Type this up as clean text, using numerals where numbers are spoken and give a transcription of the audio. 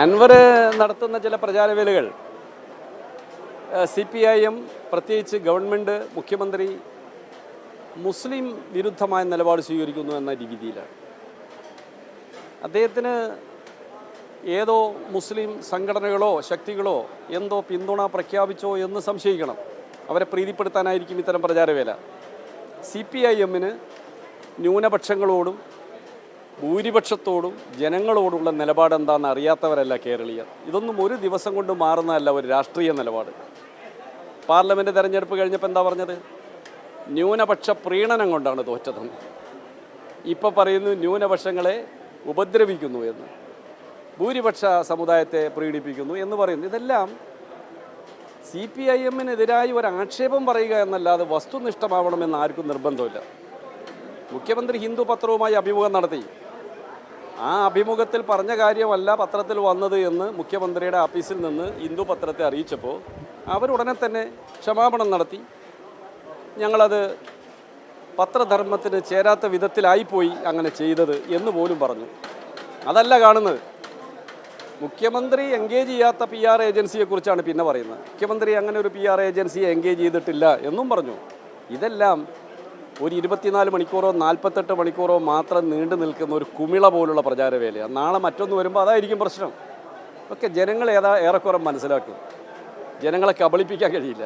അൻവർ നടത്തുന്ന ചില പ്രചാരവേലകൾ CPIM പ്രത്യേകിച്ച് ഗവൺമെൻറ് മുഖ്യമന്ത്രി മുസ്ലിം വിരുദ്ധമായ നിലപാട് സ്വീകരിക്കുന്നു എന്ന രീതിയിലാണ്. അദ്ദേഹത്തിന് ഏതോ മുസ്ലിം സംഘടനകളോ ശക്തികളോ എന്തോ പിന്തുണ പ്രഖ്യാപിച്ചോ എന്ന് സംശയിക്കണം. അവരെ പ്രീതിപ്പെടുത്താനായിരിക്കും ഇത്തരം പ്രചാരവേല. CPIMന് ന്യൂനപക്ഷങ്ങളോടും ഭൂരിപക്ഷത്തോടും ജനങ്ങളോടുള്ള നിലപാട് എന്താണെന്ന് അറിയാത്തവരല്ല കേരളീയർ. ഇതൊന്നും ഒരു ദിവസം കൊണ്ട് മാറുന്നതല്ല ഒരു രാഷ്ട്രീയ നിലപാട്. പാർലമെൻറ്റ് തെരഞ്ഞെടുപ്പ് കഴിഞ്ഞപ്പോൾ എന്താ പറഞ്ഞത്? ന്യൂനപക്ഷ പ്രീണനം കൊണ്ടാണ് തോറ്റതെന്ന്. ഇപ്പോൾ പറയുന്നു ന്യൂനപക്ഷങ്ങളെ ഉപദ്രവിക്കുന്നു എന്ന്, ഭൂരിപക്ഷ സമുദായത്തെ പ്രീണിപ്പിക്കുന്നു എന്ന് പറയുന്നു. ഇതെല്ലാം CPIMനെതിരായി ഒരു ആക്ഷേപം പറയുക എന്നല്ലാതെ വസ്തുനിഷ്ഠമാവണമെന്ന് ആർക്കും നിർബന്ധമില്ല. മുഖ്യമന്ത്രി ഹിന്ദു പത്രവുമായി അഭിമുഖം നടത്തി. ആ അഭിമുഖത്തിൽ പറഞ്ഞ കാര്യമല്ല പത്രത്തിൽ വന്നത് എന്ന് മുഖ്യമന്ത്രിയുടെ ഓഫീസിൽ നിന്ന് ഹിന്ദു പത്രത്തെ അറിയിച്ചപ്പോൾ അവരുടനെ തന്നെ ക്ഷമാപണം നടത്തി. ഞങ്ങളത് പത്രധർമ്മത്തിന് ചേരാത്ത വിധത്തിലായിപ്പോയി അങ്ങനെ ചെയ്തത് എന്ന് പോലും പറഞ്ഞു. അതല്ല കാണുന്നത്. മുഖ്യമന്ത്രി എൻഗേജ് ചെയ്യാത്ത PR ഏജൻസിയെക്കുറിച്ചാണ് പിന്നെ പറയുന്നത്. മുഖ്യമന്ത്രി അങ്ങനെ ഒരു PR ഏജൻസിയെ എൻഗേജ് ചെയ്തിട്ടില്ല എന്നും പറഞ്ഞു. ഇതെല്ലാം ഒരു 24 മണിക്കൂറോ 48 മണിക്കൂറോ മാത്രം നീണ്ടു നിൽക്കുന്ന ഒരു കുമിള പോലുള്ള പ്രചാരവേലയാണ്. നാളെ മറ്റൊന്ന് വരുമ്പോൾ അതായിരിക്കും പ്രശ്നം. ഒക്കെ ജനങ്ങൾ ഏറെക്കുറെ മനസ്സിലാക്കും. ജനങ്ങളെ കബളിപ്പിക്കാൻ കഴിയില്ല.